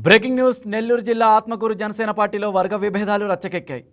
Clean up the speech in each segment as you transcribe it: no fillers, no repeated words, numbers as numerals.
Breaking news Nellore జిల్లా ఆత్మకూరు జనసేన పార్టీలో వర్గ విభేదాలు రచ్చకెక్కాయి.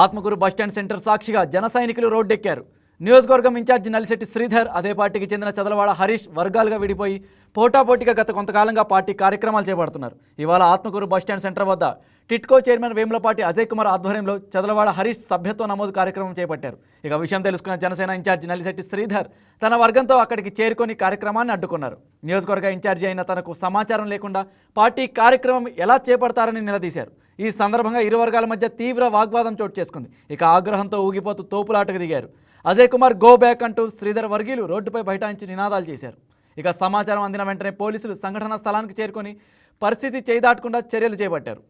ఆత్మకూరు బస్టాండ్ సెంటర్ సాక్షిగా జన సైనికులు రోడ్డెక్కారు. నియోజకవర్గం ఇన్ఛార్జి నలిశెట్టి శ్రీధర్, అదే పార్టీకి చెందిన చదలవాడ హరీష్ వర్గాలుగా విడిపోయి పోటాపోటీగా గత కొంతకాలంగా పార్టీ కార్యక్రమాలు చేపడుతున్నారు. ఇవాళ ఆత్మకూరు బస్టాండ్ సెంటర్ వద్ద టిట్కో చైర్మన్ వేములపాటి అజయ్ కుమార్ ఆధ్వర్యంలో చదలవాడ హరీష్ సభ్యత్వ నమోదు కార్యక్రమం చేపట్టారు. ఇక విషయం తెలుసుకున్న జనసేన ఇన్ఛార్జి నలిశెట్టి శ్రీధర్ తన వర్గంతో అక్కడికి చేరుకొని కార్యక్రమాన్ని అడ్డుకున్నారు. నియోజకవర్గ ఇన్ఛార్జి అయిన తనకు సమాచారం లేకుండా పార్టీ కార్యక్రమం ఎలా చేపడతారని నిలదీశారు. ఈ సందర్భంగా ఇరు వర్గాల మధ్య తీవ్ర వాగ్వాదం చోటు చేసుకుంది. ఇక ఆగ్రహంతో ఊగిపోతూ తోపులాటకు దిగారు. అజయ్ కుమార్ గో బ్యాక్ అంటూ శ్రీధర్ వర్గీయులు రోడ్డుపై బైఠాయించి నినాదాలు చేశారు. ఇక సమాచారం అందిన వెంటనే పోలీసులు సంఘటనా స్థలానికి చేరుకొని పరిస్థితి చేయిదాటకుండా చర్యలు చేపట్టారు.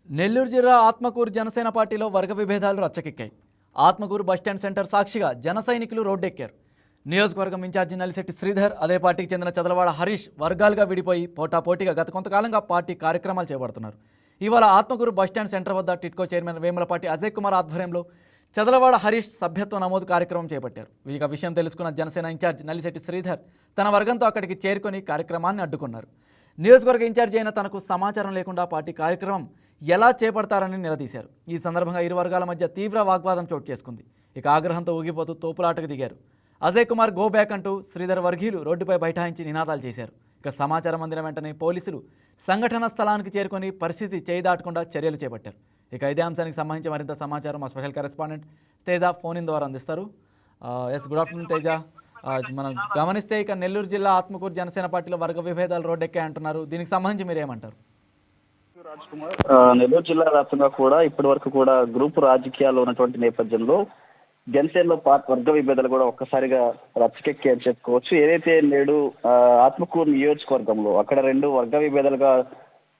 నెల్లూరు జిల్లా ఆత్మకూరు జనసేన పార్టీలో వర్గ విభేదాలు రచ్చకెక్కాయి. ఆత్మకూరు బస్టాండ్ సెంటర్ సాక్షిగా జన సైనికులు రోడ్డెక్కారు. నియోజకవర్గం ఇన్ఛార్జి నలిశెట్టి శ్రీధర్, అదే పార్టీకి చెందిన చదలవాడ హరీష్ వర్గాలుగా విడిపోయి పోటాపోటీగా గత కొంతకాలంగా పార్టీ కార్యక్రమాలు చేపడుతున్నారు. ఇవాళ ఆత్మకూరు బస్టాండ్ సెంటర్ వద్ద టిట్కో చైర్మన్ వేములపాటి అజయ్ కుమార్ ఆధ్వర్యంలో చదలవాడ హరీష్ సభ్యత్వ నమోదు కార్యక్రమం చేపట్టారు. ఇక విషయం తెలుసుకున్న జనసేన ఇన్ఛార్జి నలిశెట్టి శ్రీధర్ తన వర్గంతో అక్కడికి చేరుకొని కార్యక్రమాన్ని అడ్డుకున్నారు. నియోజకవర్గ ఇన్ఛార్జి అయిన తనకు సమాచారం లేకుండా పార్టీ కార్యక్రమం ఎలా చేపడతారని నిలదీశారు. ఈ సందర్భంగా ఇరు వర్గాల మధ్య తీవ్ర వాగ్వాదం చోటు చేసుకుంది. ఇక ఆగ్రహంతో ఊగిపోతూ తోపులాటకు దిగారు. అజయ్ కుమార్ గో బ్యాక్ అంటూ శ్రీధర్ వర్గీయులు రోడ్డుపై బైఠాయించి నినాదాలు చేశారు. ఇక సమాచారం అందిన వెంటనే పోలీసులు సంఘటన స్థలానికి చేరుకొని పరిస్థితి చేయిదాటకుండా చర్యలు చేపట్టారు. ఇక ఇదే అంశానికి సంబంధించి మరింత సమాచారం మా special correspondent Teja phone in ద్వారా అందిస్తారు. Yes, good afternoon Teja. మనం గమనిస్తే ఇక నెల్లూరు జిల్లా ఆత్మకూరు జనసేన పార్టీలో వర్గ విభేదాలు రోడ్డెక్కాయి అంటున్నారు. దీనికి సంబంధించి మీరు ఏమంటారు? రాజ్ కుమార్, నెల్లూరు జిల్లా వ్యాప్తంగా కూడా ఇప్పటి వరకు కూడా గ్రూపు రాజకీయాల్లో ఉన్నటువంటి నేపథ్యంలో జనసేనలో వర్గ విభేదాలు కూడా ఒక్కసారిగా రచ్చకెక్కి అని చెప్పుకోవచ్చు. ఏదైతే నేడు ఆత్మకూరు నియోజకవర్గంలో అక్కడ రెండు వర్గ విభేదాలుగా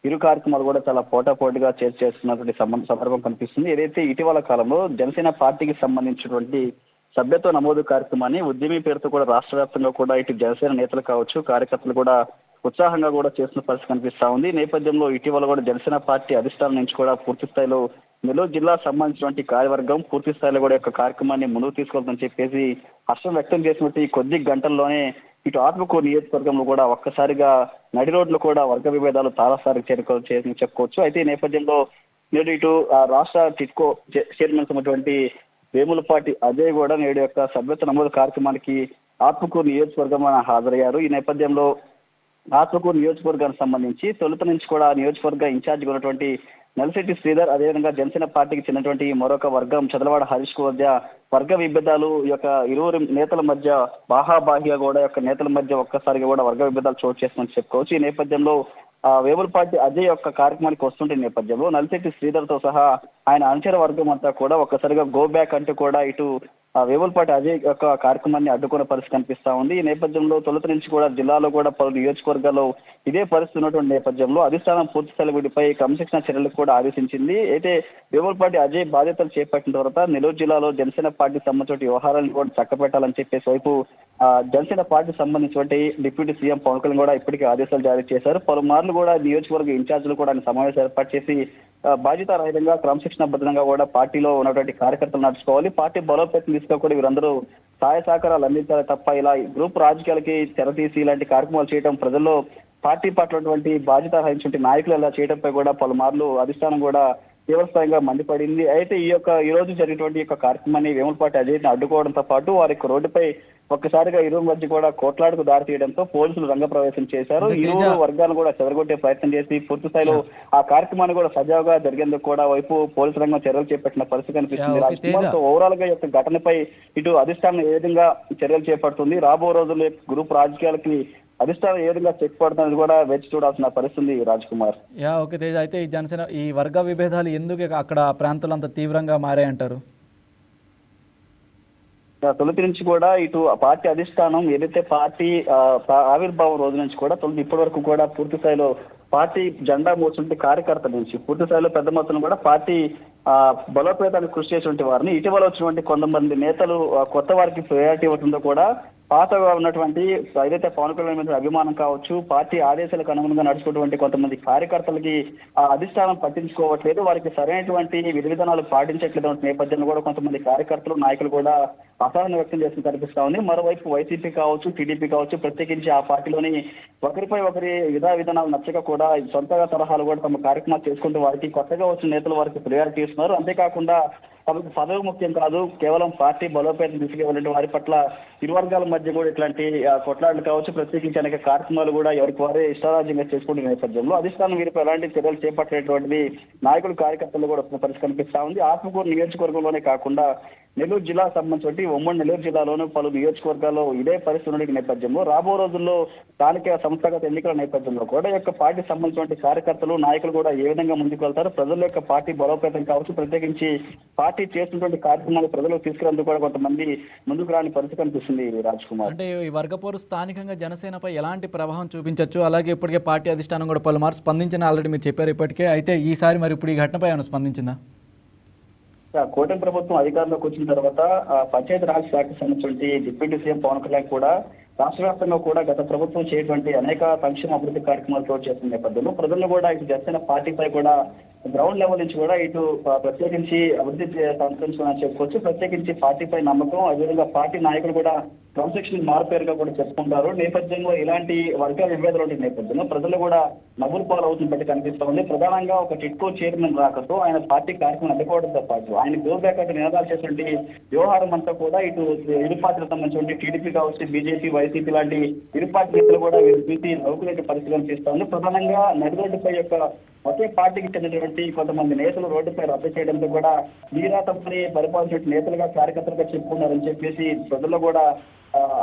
ఇరు కార్యక్రమాలు కూడా చాలా పోటాపోటీగా చేస్తున్నటువంటి సందర్భం కనిపిస్తుంది. ఏదైతే ఇటీవల కాలంలో జనసేన పార్టీకి సంబంధించినటువంటి సభ్యత్వ నమోదు కార్యక్రమాన్ని ఉద్యమీ పేరుతో కూడా రాష్ట్ర వ్యాప్తంగా కూడా ఇటు జనసేన నేతలు కావచ్చు, కార్యకర్తలు కూడా ఉత్సాహంగా కూడా చేస్తున్న పరిస్థితి కనిపిస్తా ఉంది. నేపథ్యంలో ఇటీవల కూడా జనసేన పార్టీ అధిష్టానం నుంచి కూడా పూర్తి స్థాయిలో నెల్లూరు జిల్లా సంబంధించినటువంటి కార్యవర్గం పూర్తి స్థాయిలో కూడా యొక్క కార్యక్రమాన్ని ముందుకు తీసుకెళ్తుందని చెప్పేసి హర్షం వ్యక్తం చేసినట్టు ఈ కొద్ది గంటల్లోనే ఇటు ఆత్మకూరు నియోజకవర్గంలో కూడా ఒక్కసారిగా నడి రోడ్లు కూడా వర్గ విభేదాలు తారాస్థాయికి చేరుకోవాలని చెప్పుకోవచ్చు. అయితే ఈ నేపథ్యంలో నేడు ఇటు రాష్ట్ర టిట్కో చైర్మన్ ఉన్నటువంటి వేములపాటి అజయ్ కూడా నేడు యొక్క సభ్యత్వ నమోదు కార్యక్రమానికి ఆత్మకూరు నియోజకవర్గం హాజరయ్యారు. ఈ నేపథ్యంలో ఆత్మకూరు నియోజకవర్గానికి సంబంధించి తొలుత నుంచి కూడా నియోజకవర్గ ఇన్ఛార్జిగా ఉన్నటువంటి నలిశెట్టి శ్రీధర్, అదేవిధంగా జనసేన పార్టీకి చెందినటువంటి మరొక వర్గం చదలవాడ హరీష్ మధ్య వర్గ విభేదాలు యొక్క ఇరువురు నేతల మధ్య బాహాబాహిగా కూడా యొక్క నేతల మధ్య ఒక్కసారిగా కూడా వర్గ విభేదాలు చోటు చేస్తుందని చెప్పుకోవచ్చు. ఈ నేపథ్యంలో వేములపాటి అజయ్ యొక్క కార్యక్రమానికి వస్తుంటే నేపథ్యంలో నలిశెట్టి శ్రీధర్తో సహా ఆయన అనుచర వర్గం అంతా కూడా ఒక్కసారిగా గో బ్యాక్ అంటూ కూడా ఇటు వేములపాటి అజయ్ యొక్క కార్యక్రమాన్ని అడ్డుకునే పరిస్థితి కనిపిస్తా ఉంది. ఈ నేపథ్యంలో తొలుత నుంచి కూడా జిల్లాలో కూడా పలు నియోజకవర్గాల్లో ఇదే పరిస్థితి ఉన్నటువంటి నేపథ్యంలో అధిష్టానం పూర్తి స్థాయి వీటిపై క్రమశిక్షణ చర్యలకు కూడా ఆదేశించింది. అయితే వేములపాటి అజయ్ బాధ్యతలు చేపట్టిన తర్వాత నెల్లూరు జిల్లాలో జనసేన పార్టీ సంబంధించిన వ్యవహారాలను కూడా చక్కబెట్టాలని చెప్పేసి వైపు జనసేన పార్టీకి సంబంధించినటువంటి డిప్యూటీ సీఎం పవన్ కళ్యాణ్ కూడా ఇప్పటికే ఆదేశాలు జారీ చేశారు. పలుమార్లు కూడా నియోజకవర్గ ఇన్ఛార్జీలు కూడా ఆయన సమావేశం ఏర్పాటు చేసి బాధ్యతారహితంగా క్రమశిక్షణబద్ధంగా కూడా పార్టీలో ఉన్నటువంటి కార్యకర్తలు నడుచుకోవాలి, పార్టీ బలోపేతం తీసుకోకూడదు, వీరందరూ సహాయ సహకారాలు అందించాలి తప్ప ఇలా గ్రూప్ రాజకీయాలకి తెరతీసి ఇలాంటి కార్యక్రమాలు చేయడం ప్రజల్లో పార్టీ పట్ల బాధ్యత వహించిన నాయకులు ఇలా చేయడంపై కూడా పలుమార్లు అధిష్టానం కూడా తీవ్రస్థాయిగా మండిపడింది. అయితే ఈ రోజు జరిగినటువంటి యొక్క కార్యక్రమాన్ని వేములపాటి అజయ్ని అడ్డుకోవడంతో పాటు వారి రోడ్డుపై ఒక్కసారిగా ఇరు మధ్య కూడా కోట్లాడుకు దారి తీయడంతో పోలీసులు రంగప్రవేశం చేశారు. ఇరు వర్గాలను కూడా చెదరగొట్టే ప్రయత్నం చేసి పూర్తి స్థాయిలో ఆ కార్యక్రమాన్ని కూడా సజావుగా జరిగేందుకు కూడా వైపు పోలీసు రంగం చర్యలు చేపట్టిన పరిస్థితి కనిపిస్తుంది. ఓవరాల్ గా యొక్క ఘటనపై ఇటు అధిష్టానం ఏ విధంగా చర్యలు చేపడుతుంది, రాబో రోజుల్లో గ్రూప్ రాజకీయాలకి అధిష్టానం ఏ విధంగా చెక్ పడుతున్నది కూడా వేచి చూడాల్సిన పరిస్థితి రాజ్ కుమార్. ఓకే తేజ, అయితే ఈ జనసేన ఈ వర్గ విభేదాలు ఎందుకు అక్కడ ప్రాంతాలు అంత తీవ్రంగా మారాయంటారు? తొలుత నుంచి కూడా ఇటు పార్టీ అధిష్టానం ఏదైతే పార్టీ ఆవిర్భావం రోజు నుంచి కూడా తొలుత ఇప్పటి వరకు కూడా పూర్తి స్థాయిలో పార్టీ జెండా మోస్తుంటే కార్యకర్తల నుంచి పూర్తి స్థాయిలో పెద్ద మొత్తంలో కూడా పార్టీ బలోపేతానికి కృషి చేసినటువంటి వారిని ఇటీవల వచ్చినటువంటి కొంతమంది నేతలు కొత్త వారికి ప్రయారిటీ ఇవ్వడంతో కూడా పాతగా ఉన్నటువంటి ఏదైతే పవన్ కళ్యాణ్ మీద అభిమానం కావచ్చు, పార్టీ ఆదేశాలకు అనుగుణంగా నడుచుకున్నటువంటి కొంతమంది కార్యకర్తలకి ఆ అధిష్టానం పట్టించుకోవట్లేదు, వారికి సరైనటువంటి విధి విధానాలు పాటించట్లేదు నేపథ్యంలో కూడా కొంతమంది కార్యకర్తలు, నాయకులు కూడా అసహనం వ్యక్తం చేసిన కనిపిస్తా ఉంది. మరోవైపు వైసీపీ కావచ్చు, టీడీపీ కావచ్చు, ప్రత్యేకించి ఆ పార్టీలోని ఒకరిపై ఒకరి విధానాలు నచ్చక కూడా సొంతగా తరహాలు కూడా తమ కార్యక్రమాలు చేసుకుంటూ వారికి కొత్తగా వచ్చిన నేతలు వారికి ప్రియారిటీ ఇస్తున్నారు. అంతేకాకుండా తమకు పదవి ముఖ్యం కాదు, కేవలం పార్టీ బలోపేతం తీసుకెళ్ళిన వారి పట్ల ఇరు వర్గాల మధ్య కూడా ఇట్లాంటి కొట్లాటలు కావచ్చు, ప్రత్యేకించి అనేక కార్యక్రమాలు కూడా ఎవరికి వారే ఇష్టారాజ్యంగా చేసుకుంటున్న నేపథ్యంలో అధిష్టానం వీరిపై ఎలాంటి చర్యలు చేపట్టేటువంటిది నాయకులు, కార్యకర్తలు కూడా పరిస్థితి కనిపిస్తా ఉంది. ఆత్మకూరు నియోజకవర్గంలోనే కాకుండా నెల్లూరు జిల్లాకు సంబంధించి ఉమ్మడి నెల్లూరు జిల్లాలోనూ పలు నియోజకవర్గాల్లో ఇదే పరిస్థితి ఉన్న నేపథ్యంలో రాబో రోజుల్లో స్థానిక సంస్థాగత ఎన్నికల నేపథ్యంలో కూడా యొక్క పార్టీ సంబంధించిన కార్యకర్తలు, నాయకులు కూడా ఏ విధంగా ముందుకు వెళ్తారు, ప్రజల యొక్క పార్టీ బలోపేతం కావచ్చు, ప్రత్యేకించి పార్టీ చేస్తున్నటువంటి కార్యక్రమాలు ప్రజలకు తీసుకునేందుకు కూడా కొంతమంది ముందుకు రాని పరిస్థితి కనిపిస్తుంది. రాజ్ కుమార్, అంటే ఈ వర్గపోరు స్థానికంగా జనసేనపై ఎలాంటి ప్రభావం చూపించవచ్చు? అలాగే ఇప్పటికే పార్టీ అధిష్టానం కూడా పలుమార్లు స్పందించిన ఆల్రెడీ మీరు చెప్పారు ఇప్పటికే. అయితే ఈసారి మరి ఇప్పుడు ఈ ఘటనపై ఏమైనా స్పందించిందా? కూటమి ప్రభుత్వం అధికారంలోకి వచ్చిన తర్వాత పంచాయతీ రాజ్ శాఖకు సంబంధించి డిప్యూటీ సీఎం పవన్ కళ్యాణ్ కూడా రాష్ట్ర వ్యాప్తంగా కూడా గత ప్రభుత్వం చేయటువంటి అనేక సంక్షేమ అభివృద్ధి కార్యక్రమాలు చోటు చేస్తున్న నేపథ్యంలో ప్రజలు కూడా ఇటు జనసేన పార్టీపై కూడా గ్రౌండ్ లెవెల్ నుంచి కూడా ఇటు ప్రత్యేకించి అభివృద్ధి సంతరించుకోవాలని చెప్పుకోవచ్చు. ప్రత్యేకించి పార్టీపై నమ్మకం, అదేవిధంగా పార్టీ నాయకులు కూడా క్రమశిక్షణ మారుపేరుగా కూడా చెప్పుకుంటారు. నేపథ్యంలో ఇలాంటి వర్గాల విభేదాలు ఉండే నేపథ్యంలో ప్రజలు కూడా నవ్వులు పాలవుతున్న బట్టి కనిపిస్తా ఉంది. ప్రధానంగా ఒక టిట్కో చైర్మన్ రాకతో ఆయన పార్టీ కార్యక్రమం అడ్డుకోవడంతో పాటు ఆయన గో బ్యాక్ అంటే నినాదాలు చేసినటువంటి వ్యవహారం అంతా కూడా ఇటు ఇరు పార్టీలకు సంబంధించి టీడీపీ కావచ్చు, బీజేపీ, వైసీపీ లాంటి ఇరు పార్టీ నేతలు కూడా వీటి నౌకులేని పరిస్థితి కనిపిస్తా ఉంది. ప్రధానంగా నడిరోడ్డుపై యొక్క ఒకే పార్టీకి చెందినటువంటి కొంతమంది నేతలు రోడ్డుపై రద్దు చేయడంతో కూడా మీరా తప్పని పరిపాలించిన నేతలుగా, కార్యకర్తలుగా చెప్పుకున్నారని చెప్పేసి ప్రజల్లో కూడా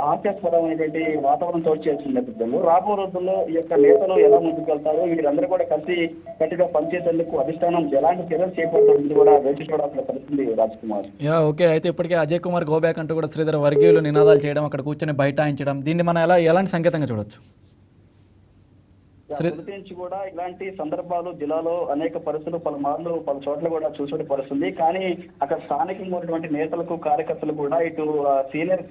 హాస్యాస్పదమైనటువంటి వాతావరణం చోటు చేసిన నేపథ్యంలో రాబో రోజుల్లో ఈ యొక్క నేతలు ఎలా ముందుకు వెళ్తారు, వీరందరూ కూడా కలిసి గట్టిగా పనిచేసేందుకు అధిష్టానం ఎలాంటి చర్యలు చేపడుతుంది కూడా వేచి చూడాల్సిన పరిస్థితి. రాజ్ కుమార్, ఓకే. అయితే ఇప్పటికే అజయ్ కుమార్ గోబ్యాక్ అంటూ కూడా శ్రీధర్ వర్గీయులు నినాదాలు చేయడం, అక్కడ కూర్చొని బైఠాయించడం, దీన్ని మనం ఎలాంటి సంకేతంగా చూడొచ్చు? నుంచి కూడా ఇలాంటి సందర్భాలు జిల్లాలో అనేక పరిస్థితులు పలుమార్లు పలు చోట్ల కూడా చూసే పరిస్థితుంది. కానీ అక్కడ స్థానికంగా ఉన్నటువంటి నేతలకు, కార్యకర్తలు కూడా ఇటు సీనియర్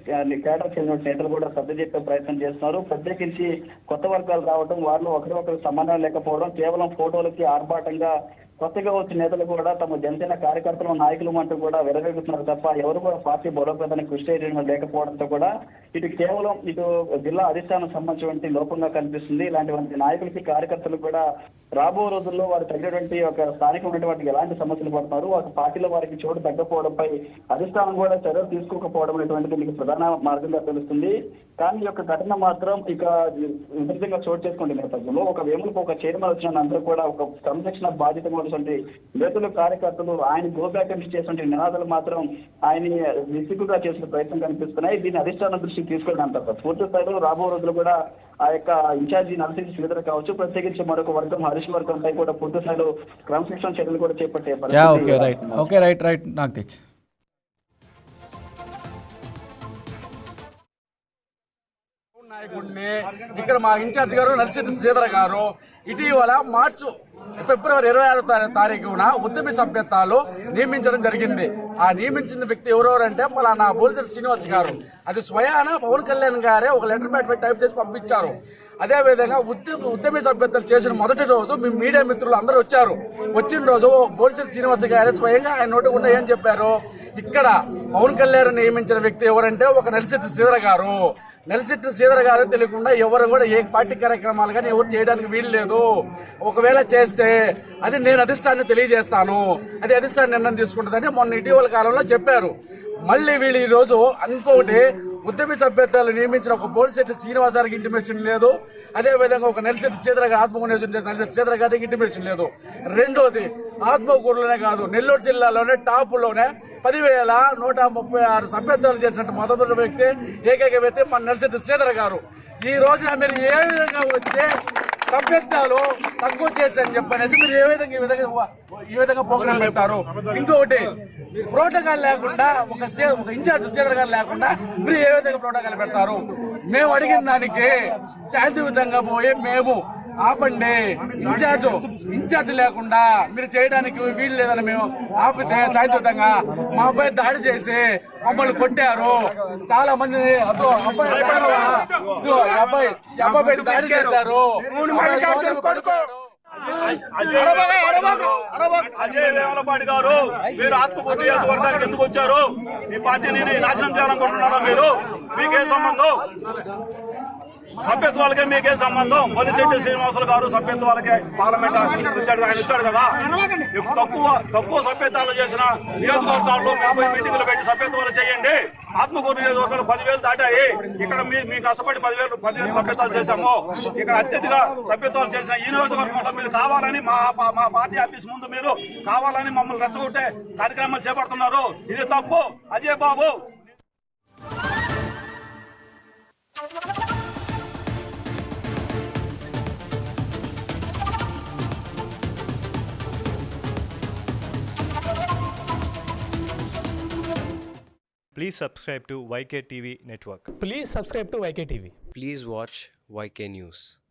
కేడర్ చెందిన నేతలు కూడా సర్ది చెప్పే ప్రయత్నం చేస్తున్నారు. ప్రత్యేకించి కొత్త వర్గాలు రావడం, వారిలో ఒకరికొకరు సంబంధం లేకపోవడం, కేవలం ఫోటోలకి ఆర్భాటంగా కొత్తగా వచ్చిన నేతలు కూడా తమ జనసేన కార్యకర్తలు, నాయకులు అంటూ కూడా విరవేగుతున్నారు తప్ప ఎవరు కూడా పార్టీ బలోపేతానికి కృషి చేయడం లేకపోవడంతో కూడా ఇటు కేవలం ఇటు జిల్లా అధిష్టానం సంబంధించినటువంటి లోపంగా కనిపిస్తుంది. ఇలాంటి నాయకులకి, కార్యకర్తలు కూడా రాబో రోజుల్లో వారు తగినటువంటి ఒక స్థానిక ఉన్నటువంటి ఎలాంటి సమస్యలు పడుతున్నారు, వారి పార్టీలో వారికి చోటు తగ్గకపోవడంపై అధిష్టానం కూడా చర్యలు తీసుకోకపోవడం అనేటువంటిది మీకు ప్రధాన మార్గంగా తెలుస్తుంది. కానీ ఈ యొక్క ఘటన మాత్రం ఇక విపరీతంగా చోటు చేసుకునే నేపథ్యంలో ఒక వేములకు ఒక చైర్మన్ వచ్చిన అందరూ కూడా ఒక క్రమశిక్షణ బాధ్యత ఉన్నటువంటి నేతలు, కార్యకర్తలు ఆయన గోబ్యాక్ చేసినటువంటి నినాదాలు మాత్రం ఆయన్ని విసిగుగా చేసిన ప్రయత్నం కనిపిస్తున్నాయి. దీన్ని అధిష్టానం దృష్టికి తీసుకెళ్ళడం అంటారు. పూర్తి స్థాయిలో రాబో రోజులు కూడా ఆ యొక్క ఇన్ఛార్జి నరసింహ శ్రీధర్ కావచ్చు, ప్రత్యేకించి మరొక వర్గం హరీష్ వర్గంపై కూడా పూర్తి స్థాయిలో క్రమశిక్షణ చర్యలు కూడా చేపట్టే రైట్ నాకు తెచ్చు నాయకుడిని ఇక్కడ మా ఇన్ఛార్జ్ గారు నరసింహ శ్రీధర్ గారు ఇటీవల ఫిబ్రవరి 26వ తారీఖున ఉద్యమి సభ్యత్వాలు నియమించడం జరిగింది. ఆ నియమించిన వ్యక్తి ఎవరెవరంటే పలానా బోల్సెట్ శ్రీనివాస్ గారు. అది స్వయాన పవన్ కళ్యాణ్ గారే ఒక లెటర్ ప్యాడ్ పెట్టి టైప్ చేసి పంపించారు. అదేవిధంగా ఉద్యమి సభ్యత్వాలు చేసిన మొదటి రోజు మీ మీడియా మిత్రులు అందరూ వచ్చారు. వచ్చిన రోజు బోల్సెట్ శ్రీనివాస్ గారే స్వయంగా ఆయన నోటి గుండా ఏం చెప్పారు, ఇక్కడ పవన్ కళ్యాణ్ నియమించిన వ్యక్తి ఎవరంటే ఒక నలిశెట్టి శ్రీధర్ గారు. నలిశెట్టి శ్రీధర్ గారు తెలియకుండా ఎవరు కూడా ఏ పార్టీ కార్యక్రమాలు కానీ ఎవరు చేయడానికి వీలు లేదు. ఒకవేళ చేస్తే అది నేను అధిష్టాన్ని తెలియజేస్తాను, అది అధిష్టాన్ని నిర్ణయం తీసుకుంటుందని మొన్న ఇటీవల కాలంలో చెప్పారు. మళ్ళీ వీళ్ళు ఈ రోజు ఇంకొకటి ఉద్యమి సభ్యత్వాలు నియమించిన ఒక బోల్సెట్టి శ్రీనివాస్ గారికి ఇంటిమేషన్ లేదు. అదేవిధంగా ఒక నలిశెట్టి శ్రీధర్ గారు ఆత్మకూరు నలిశెట్టి శ్రీధర్ గారికి ఇంటిమేషన్ లేదు. రెండోది ఆత్మకూరులోనే కాదు నెల్లూరు జిల్లాలోనే టాపులోనే 10,136 సభ్యత్వాలు చేసినట్టు మొదటి వ్యక్తి, ఏకైక వ్యక్తి మన నలిశెట్టి శ్రీధర్ గారు. ఈ రోజున మీరు ఏ విధంగా వచ్చే సభ్యత్వాలు తక్కువ చేశారని చెప్పనేసి మీరు ఈ విధంగా ప్రోగ్రాం పెడతారు. ఇంకొకటి ప్రోటోకాల్ లేకుండా ఒక ఇన్ఛార్జ్ శ్రీధర్ గారు లేకుండా మీరు ఏ విధంగా ప్రోటోకాల్ పెడతారు? మేము అడిగిన దానికి శాంతియుతంగా పోయి మేము ఆపండి. ఇన్ఛార్జ్ లేకుండా మీరు చేయడానికి వీలు లేదని మేము ఆపితే శాంతియుతంగా మా అబ్బాయి దాడి చేసి మమ్మల్ని కొట్టారు. చాలా మంది అబ్బాయి దాడి చేశారు. అజయ్ వేమలపాటి గారు, మీరు ఆత్మకూరు నియోజకవర్గానికి ఎందుకు వచ్చారు? ఈ పార్టీని నాశనం చేయాలనుకుంటున్నారా మీరు? మీకేం సంబంధం? సభ్యత్వాలకే మీకేం సంబంధం? బొలిశెట్టి శ్రీనివాసులు గారు సభ్యత్వాలకే పార్లమెంట్ ఆయన ఇచ్చాడు కదా. తక్కువ సభ్యత్వాలు చేసిన నియోజకవర్గాల్లో మీరు పోయి మీటింగ్లు పెట్టి సభ్యత్వాలు చేయండి. ఆత్మకూరు నియోజకవర్గాలు 10,000 దాటాయి. ఇక్కడ మీ కష్టపడి 10,000 సభ్యత్వాలు చేశాము. ఇక్కడ అత్యధిక సభ్యత్వాలు చేసిన ఈ నియోజకవర్గంలో మీరు కావాలని మా పార్టీ ఆఫీస్ ముందు మీరు కావాలని మమ్మల్ని రెచ్చగొట్టే కార్యక్రమాలు చేపడుతున్నారు. ఇది తప్పు. అజయ్ బాబు, Please subscribe to YK TV Network. Please subscribe to YK TV. Please watch YK News.